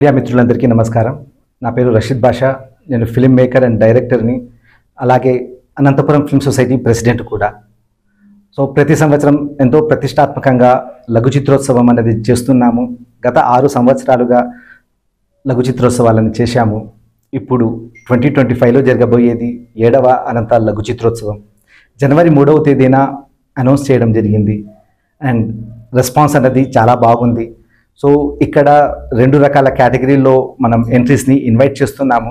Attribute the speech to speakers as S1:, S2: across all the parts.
S1: Media మిత్రులందరికీ నమస్కారం. నా పేరు రషీద్ బాషా. నేను ఫిల్మ్ మేకర్ అండ్ డైరెక్టర్ని, అలాగే అనంతపురం ఫిల్మ్ సొసైటీ ప్రెసిడెంట్ కూడా. సో ప్రతి సంవత్సరం ఎంతో ప్రతిష్టాత్మకంగా లఘు చిత్రోత్సవం అనేది చేస్తున్నాము. గత 6 సంవత్సరాలుగా లఘు చిత్రోత్సవాలను చేశాము. ఇప్పుడు 2025లో జరగబోయేది 7వ అనంత లఘు చిత్రోత్సవం జనవరి 3వ తేదీన అనౌన్స్ చేయడం జరిగింది. అండ్ రెస్పాన్స్ అనేది చాలా బాగుంది. సో ఇక్కడ 2 రకాల కేటగిరీల్లో మనం ఎంట్రీస్ని ఇన్వైట్ చేస్తున్నాము.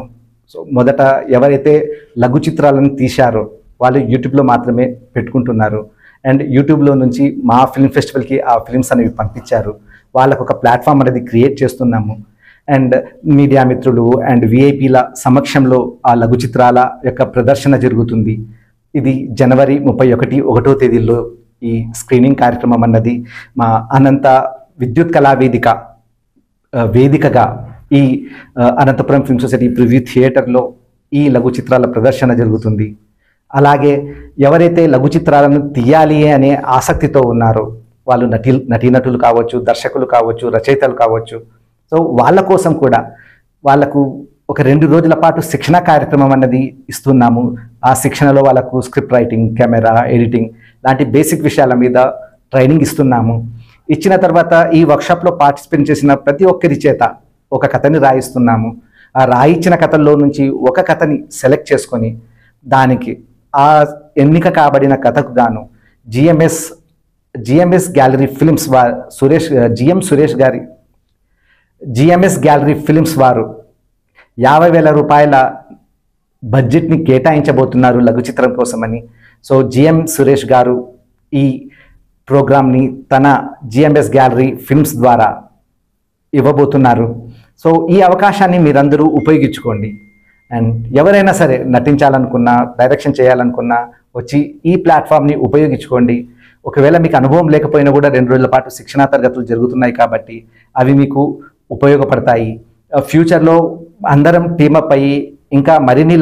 S1: సో మొదట ఎవరైతే లఘు చిత్రాలను తీశారో వాళ్ళు యూట్యూబ్లో మాత్రమే పెట్టుకుంటున్నారు. అండ్ యూట్యూబ్లో నుంచి మా ఫిల్మ్ ఫెస్టివల్కి ఆ ఫిల్మ్స్ అనేవి పంపించారు. వాళ్ళకు ఒక ప్లాట్ఫామ్ అనేది క్రియేట్ చేస్తున్నాము. అండ్ మీడియా మిత్రులు అండ్ విఐపీల సమక్షంలో ఆ లఘు చిత్రాల యొక్క ప్రదర్శన జరుగుతుంది. ఇది జనవరి 31వ తేదీలో ఈ స్క్రీనింగ్ కార్యక్రమం అన్నది మా అనంత విద్యుత్ కళా వేదికగా ఈ అనంతపురం ఫిల్మ్ సొసైటీ ప్రివ్యూ థియేటర్లో ఈ లఘు చిత్రాల ప్రదర్శన జరుగుతుంది. అలాగే ఎవరైతే లఘు చిత్రాలను తీయాలి అనే ఆసక్తితో ఉన్నారో వాళ్ళు నటీనటులు కావచ్చు, దర్శకులు కావచ్చు, రచయితలు కావచ్చు. సో వాళ్ళ కోసం కూడా వాళ్ళకు ఒక 2 రోజుల పాటు శిక్షణ కార్యక్రమం అన్నది ఇస్తున్నాము. ఆ శిక్షణలో వాళ్ళకు స్క్రిప్ట్ రైటింగ్, కెమెరా, ఎడిటింగ్ లాంటి బేసిక్ విషయాల మీద ట్రైనింగ్ ఇస్తున్నాము. ఇచ్చిన తర్వాత ఈ వర్క్షాప్లో పార్టిసిపేట్ చేసిన ప్రతి ఒక్కరి చేత ఒక కథని రాయిస్తున్నాము. ఆ రాయించిన కథల్లో నుంచి ఒక కథని సెలెక్ట్ చేసుకొని దానికి ఆ ఎన్నిక కాబడిన కథకు గాను జిఎంఎస్ గ్యాలరీ ఫిల్మ్స్ సురేష్ గారి జిఎంఎస్ గ్యాలరీ ఫిల్మ్స్ వారు 50,000 రూపాయల బడ్జెట్ని కేటాయించబోతున్నారు లఘు చిత్రం కోసమని. సో సురేష్ గారు ఈ ప్రోగ్రామ్ని తన జిఎంఎస్ గ్యాలరీ ఫిల్మ్స్ ద్వారా ఇవ్వబోతున్నారు. సో ఈ అవకాశాన్ని మీరందరూ ఉపయోగించుకోండి. అండ్ ఎవరైనా సరే నటించాలనుకున్నా, డైరెక్షన్ చేయాలనుకున్నా వచ్చి ఈ ప్లాట్ఫామ్ని ఉపయోగించుకోండి. ఒకవేళ మీకు అనుభవం లేకపోయినా కూడా 2 రోజుల పాటు శిక్షణా తరగతులు జరుగుతున్నాయి కాబట్టి అవి మీకు ఉపయోగపడతాయి. ఫ్యూచర్లో అందరం టీమప్ అయ్యి ఇంకా మరిన్ని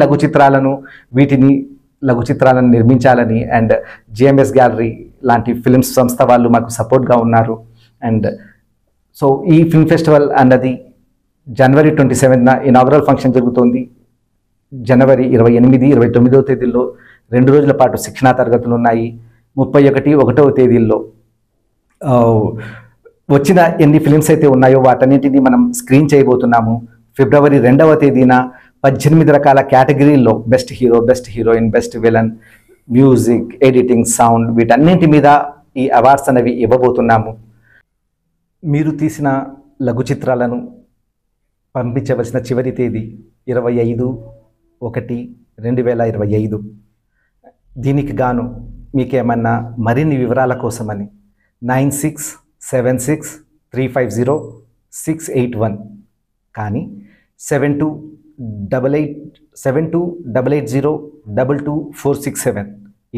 S1: లఘు చిత్రాలను నిర్మించాలని అండ్ జిఎంఎస్ గ్యాలరీ లాంటి ఫిల్మ్స్ సంస్థ వాళ్ళు మాకు సపోర్ట్గా ఉన్నారు. అండ్ సో ఈ ఫిల్మ్ ఫెస్టివల్ అన్నది జనవరి 27న ఇనాగరల్ ఫంక్షన్ జరుగుతుంది. జనవరి 28, 29వ తేదీల్లో 2 రోజుల పాటు శిక్షణా తరగతులు ఉన్నాయి. 31వ తేదీల్లో వచ్చిన ఎన్ని ఫిలిమ్స్ అయితే ఉన్నాయో వాటన్నింటినీ మనం స్క్రీన్ చేయబోతున్నాము. ఫిబ్రవరి 2వ తేదీన 18 రకాల కేటగిరీల్లో best hero, best heroine, best villain, music, editing, sound వీటన్నింటి మీద ఈ అవార్డ్స్ అనేవి ఇవ్వబోతున్నాము. మీరు తీసిన లఘు చిత్రాలను పంపించవలసిన చివరి తేదీ 25/1/2025. దీనికి గాను మీకేమన్నా మరిన్ని వివరాల కోసమని 9676350681 కానీ 7288022467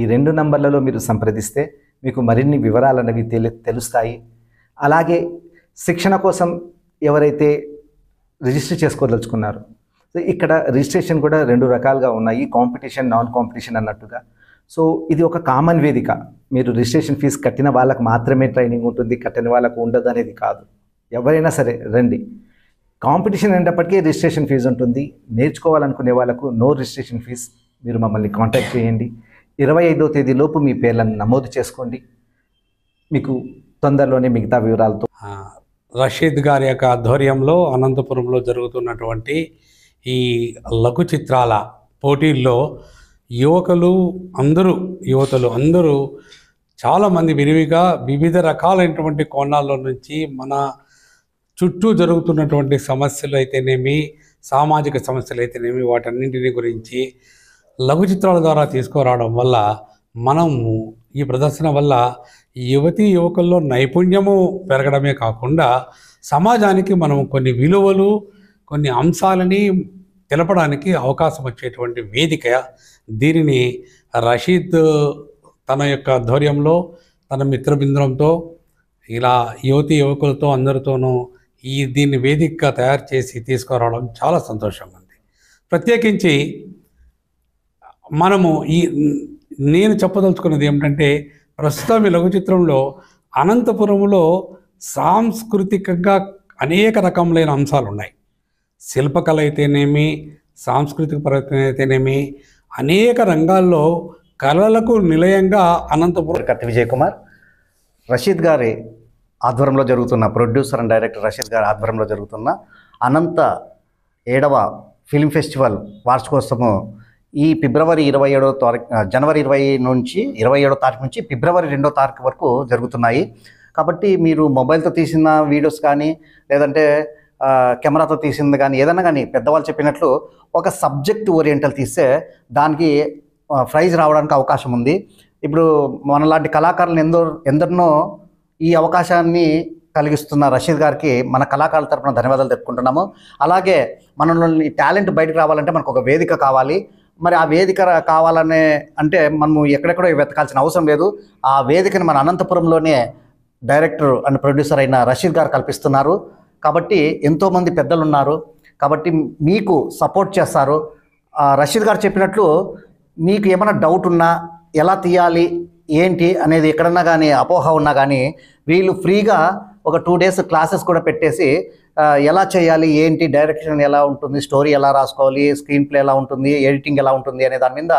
S1: ఈ 2 నంబర్లలో మీరు సంప్రదిస్తే మీకు మరిన్ని వివరాలనేవి తెలుస్తాయి. అలాగే శిక్షణ కోసం ఎవరైతే రిజిస్టర్ చేసుకోదలుచుకున్నారు, ఇక్కడ రిజిస్ట్రేషన్ కూడా 2 రకాలుగా ఉన్నాయి, కాంపిటీషన్, నాన్ కాంపిటీషన్ అన్నట్టుగా. సో ఇది ఒక కామన్ వేదిక. మీరు రిజిస్ట్రేషన్ ఫీజు కట్టిన వాళ్ళకు మాత్రమే ట్రైనింగ్ ఉంటుంది, కట్టని వాళ్ళకు ఉండదు అనేది కాదు. ఎవరైనా సరే రండి. కాంపిటీషన్ అనేటప్పటికీ రిజిస్ట్రేషన్ ఫీజు ఉంటుంది. నేర్చుకోవాలనుకునే వాళ్ళకు నో రిజిస్ట్రేషన్ ఫీజ్. మీరు మమ్మల్ని కాంటాక్ట్ చేయండి. 25వ తేదీలోపు మీ పేర్లను నమోదు చేసుకోండి. మీకు తొందరలోనే మిగతా వివరాలతో
S2: రషీద్ గారి యొక్క ఆధ్వర్యంలో అనంతపురంలో జరుగుతున్నటువంటి ఈ లఘు చిత్రాల పోటీల్లో యువతులు అందరూ చాలామంది విరివిగా వివిధ రకాలైనటువంటి కోణాల్లో నుంచి మన చుట్టూ జరుగుతున్నటువంటి సమస్యలు అయితేనేమి, సామాజిక సమస్యలు అయితేనేమి, వాటన్నింటిని గురించి లఘు చిత్రాల ద్వారా తీసుకురావడం వల్ల మనము ఈ ప్రదర్శన వల్ల యువకుల్లో నైపుణ్యము పెరగడమే కాకుండా సమాజానికి మనం కొన్ని విలువలు, కొన్ని అంశాలని తెలపడానికి అవకాశం వచ్చేటువంటి వేదిక. దీనిని రషీద్ తన యొక్క ఆధ్వర్యంలో, తన మిత్రబృందంతో, ఇలా యువకులతో అందరితోనూ దీన్ని వేదికగా తయారు చేసి తీసుకురావడం చాలా సంతోషంగా ఉంది. ప్రత్యేకించి నేను చెప్పదలుచుకున్నది ఏమిటంటే, ప్రస్తుతం ఈ లఘు చిత్రంలో అనంతపురంలో సాంస్కృతికంగా అనేక రకములైన అంశాలు ఉన్నాయి. శిల్పకళ అయితేనేమి, సాంస్కృతిక పరంగా అయితేనేమి, అనేక రంగాల్లో కళలకు నిలయంగా అనంతపురం.
S3: కత్తి విజయ్ కుమార్, రషీద్ గారి ఆధ్వర్యంలో జరుగుతున్న, ప్రొడ్యూసర్ అండ్ డైరెక్టర్ రషీద్ గారి ఆధ్వర్యంలో జరుగుతున్న అనంత 7వ ఫిల్మ్ ఫెస్టివల్ వార్షికోత్సవం ఈ ఫిబ్రవరి 27వ తారీఖు, జనవరి 27వ తారీఖు నుంచి ఫిబ్రవరి 2వ తారీఖు వరకు జరుగుతున్నాయి. కాబట్టి మీరు మొబైల్తో తీసిన వీడియోస్ కానీ, లేదంటే కెమెరాతో తీసింది కానీ, ఏదైనా కానీ పెద్దవాళ్ళు చెప్పినట్లు ఒక సబ్జెక్ట్ ఓరియంటల్ తీస్తే దానికి ప్రైజ్ రావడానికి అవకాశం ఉంది. ఇప్పుడు మనలాంటి కళాకారులను ఎందరినో ఈ అవకాశాన్ని కలిగిస్తున్న రషీద్ గారికి మన కళాకారుల తరపున ధన్యవాదాలు తెలుపుకుంటున్నాము. అలాగే మనలో ఈ టాలెంట్ బయటకు రావాలంటే మనకు ఒక వేదిక కావాలి. మరి ఆ వేదిక కావాలనే అంటే మనము ఎక్కడెక్కడో వెతకాల్సిన అవసరం లేదు. ఆ వేదికని మన అనంతపురంలోనే డైరెక్టర్ అండ్ ప్రొడ్యూసర్ అయిన రషీద్ గారు కల్పిస్తున్నారు. కాబట్టి ఎంతోమంది పెద్దలు ఉన్నారు, కాబట్టి మీకు సపోర్ట్ చేస్తారు. రషీద్ గారు చెప్పినట్లు మీకు ఏమైనా డౌట్ ఉన్నా, ఎలా తీయాలి ఏంటి అనేది ఎక్కడన్నా కానీ అపోహ ఉన్నా కానీ వీళ్ళు ఫ్రీగా ఒక 2 days క్లాసెస్ కూడా పెట్టేసి ఎలా చేయాలి, ఏంటి, డైరెక్షన్ ఎలా ఉంటుంది, స్టోరీ ఎలా రాసుకోవాలి, స్క్రీన్ ప్లే ఎలా ఉంటుంది, ఎడిటింగ్ ఎలా ఉంటుంది అనే దాని మీద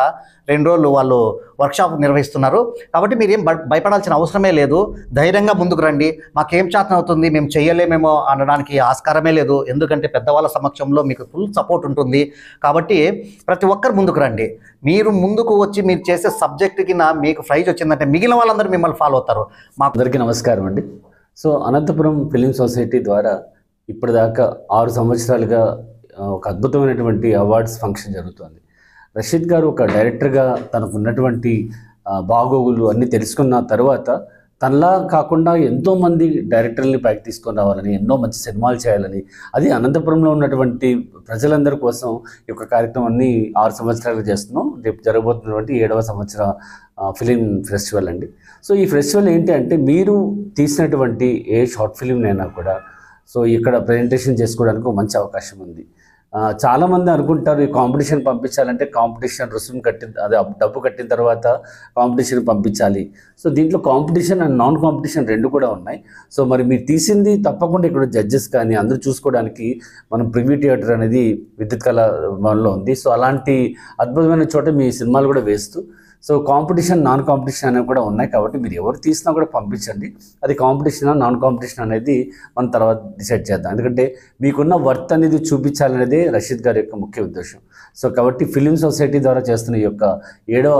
S3: 2 రోజులు వాళ్ళు వర్క్షాప్ నిర్వహిస్తున్నారు. కాబట్టి మీరేం భయపడాల్సిన అవసరమే లేదు. ధైర్యంగా ముందుకు రండి. మాకేం చేతన అవుతుంది, మేము చేయలేమేమో అనడానికి ఆస్కారమే లేదు. ఎందుకంటే పెద్దవాళ్ళ సమక్షంలో మీకు ఫుల్ సపోర్ట్ ఉంటుంది. కాబట్టి ప్రతి ఒక్కరు ముందుకు రండి. మీరు ముందుకు వచ్చి మీరు చేసే సబ్జెక్టుకి మీకు ప్రైజ్ వచ్చిందంటే మిగిలిన వాళ్ళందరూ మిమ్మల్ని ఫాలో అవుతారు.
S4: మాకు అందరికీ నమస్కారం అండి. సో అనంతపురం ఫిలిం సొసైటీ ద్వారా ఇప్పటిదాకా 6 సంవత్సరాలుగా ఒక అద్భుతమైనటువంటి అవార్డ్స్ ఫంక్షన్ జరుగుతుంది. రషీద్ గారు ఒక డైరెక్టర్గా తనకు ఉన్నటువంటి బాగోగులు అన్నీ తెలుసుకున్న తర్వాత తనలా కాకుండా ఎంతోమంది డైరెక్టర్ని పైకి తీసుకొని రావాలని, ఎన్నో మంచి సినిమాలు చేయాలని, అది అనంతపురంలో ఉన్నటువంటి ప్రజలందరి కోసం ఈ యొక్క కార్యక్రమాన్ని 6 సంవత్సరాలుగా చేస్తున్నాం. రేపు జరగబోతున్నటువంటి 7వ సంవత్సర ఫిలిం ఫెస్టివల్ అండి. సో ఈ ఫెస్టివల్ ఏంటి అంటే, మీరు తీసినటువంటి ఏ షార్ట్ ఫిలింనైనా కూడా సో ఇక్కడ ప్రజెంటేషన్ చేసుకోవడానికి ఒక మంచి అవకాశం ఉంది. చాలామంది అనుకుంటారు ఈ కాంపిటీషన్ పంపించాలంటే కాంపిటీషన్ రుసుము అదే డబ్బు కట్టిన తర్వాత కాంపిటీషన్ పంపించాలి. సో దీంట్లో కాంపిటీషన్ అండ్ నాన్ కాంపిటీషన్ 2 కూడా ఉన్నాయి. సో మరి మీరు తీసింది తప్పకుండా ఇక్కడ జడ్జెస్ కానీ అందరూ చూసుకోవడానికి మనం ప్రివ్యూ థియేటర్ అనేది విద్యుత్ కళ భవన్లో ఉంది. సో అలాంటి అద్భుతమైన చోట మీ సినిమాలు కూడా వేస్తూ సో కాంపిటీషన్ నాన్ కాంపిటీషన్ అనేవి కూడా ఉన్నాయి. కాబట్టి మీరు ఎవరు తీసినా కూడా పంపించండి. అది కాంపిటీషన్ నాన్ కాంపిటీషన్ అనేది మనం తర్వాత డిసైడ్ చేద్దాం. ఎందుకంటే మీకున్న వర్త్ అనేది చూపించాలనేదే రషీద్ గారి యొక్క ముఖ్య ఉద్దేశం. సో కాబట్టి ఫిలిం సొసైటీ ద్వారా చేస్తున్న ఈ యొక్క 7వ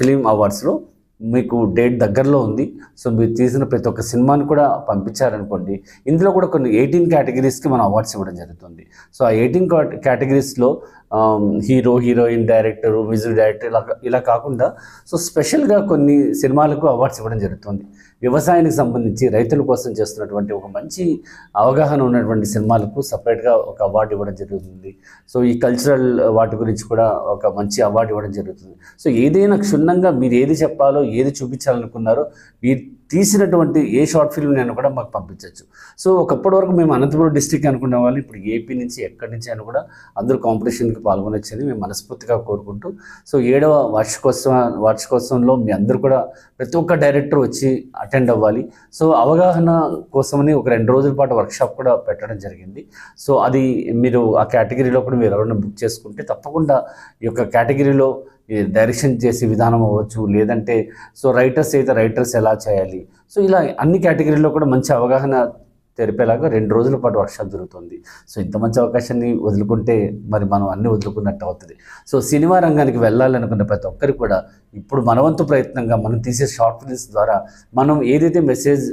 S4: ఫిలిం అవార్డ్స్లో మీకు డేట్ దగ్గరలో ఉంది. సో మీరు తీసిన ప్రతి ఒక్క సినిమాని కూడా పంపించారనుకోండి, ఇందులో కూడా కొన్ని 18 కేటగిరీస్కి మనం అవార్డ్స్ ఇవ్వడం జరుగుతుంది. సో ఆ 18 కేటగిరీస్లో hero, heroine, director, music director ఇలా కాకుండా సో స్పెషల్గా కొన్ని సినిమాలకు అవార్డ్స్ ఇవ్వడం జరుగుతుంది. వ్యవసాయానికి సంబంధించి రైతుల కోసం చేస్తున్నటువంటి ఒక మంచి అవగాహన ఉన్నటువంటి సినిమాలకు సపరేట్గా ఒక అవార్డు ఇవ్వడం జరుగుతుంది. సో ఈ కల్చరల్ వాటి గురించి కూడా ఒక మంచి అవార్డు ఇవ్వడం జరుగుతుంది. సో ఏదైనా క్షుణ్ణంగా మీరు ఏది చెప్పాలో, ఏది చూపించాలనుకున్నారో, మీరు తీసినటువంటి ఏ షార్ట్ ఫిల్మ్ నేను కూడా మాకు పంపించవచ్చు. సో ఒకప్పటి వరకు మేము అనంతపురం డిస్ట్రిక్ట్ అనుకునే వాళ్ళు ఇప్పుడు ఏపీ నుంచి ఎక్కడి నుంచి అని కూడా అందరూ కాంపిటీషన్కి పాల్గొనొచ్చని మేము మనస్ఫూర్తిగా కోరుకుంటూ, సో 7వ వార్షికోత్సవంలో మీ అందరూ కూడా ప్రతి ఒక్క డైరెక్టర్ వచ్చి అటెండ్ అవ్వాలి. సో అవగాహన కోసమని ఒక 2 రోజుల పాటు వర్క్షాప్ కూడా పెట్టడం జరిగింది. సో అది మీరు ఆ కేటగిరీలో కూడా మీరు ఎవరైనా బుక్ చేసుకుంటే తప్పకుండా ఈ యొక్క కేటగిరీలో డైరెక్షన్ చేసే విధానం అవ్వచ్చు, లేదంటే సో రైటర్స్ ఎలా చేయాలి, సో ఇలా అన్ని కేటగిరీలో కూడా మంచి అవగాహన తెలిపేలాగా 2 రోజుల పాటు వర్క్షాప్ జరుగుతుంది. సో ఇంత మంచి అవకాశాన్ని వదులుకుంటే మరి మనం అన్నీ వదులుకున్నట్టు అవుతుంది. సో సినిమా రంగానికి వెళ్ళాలనుకున్న ప్రతి ఒక్కరికి కూడా ఇప్పుడు మనవంతు ప్రయత్నంగా మనం తీసే షార్ట్ ఫిల్మ్స్ ద్వారా మనం ఏదైతే మెసేజ్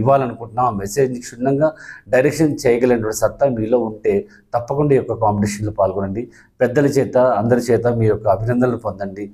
S4: ఇవ్వాలనుకుంటున్నామో ఆ మెసేజ్ని క్షుణ్ణంగా డైరెక్షన్ చేయగలిగిన సత్తా మీలో ఉంటే తప్పకుండా ఈ యొక్క కాంపిటీషన్లో పాల్గొనండి. పెద్దల చేత, అందరి చేత మీ యొక్క అభినందనలు పొందండి.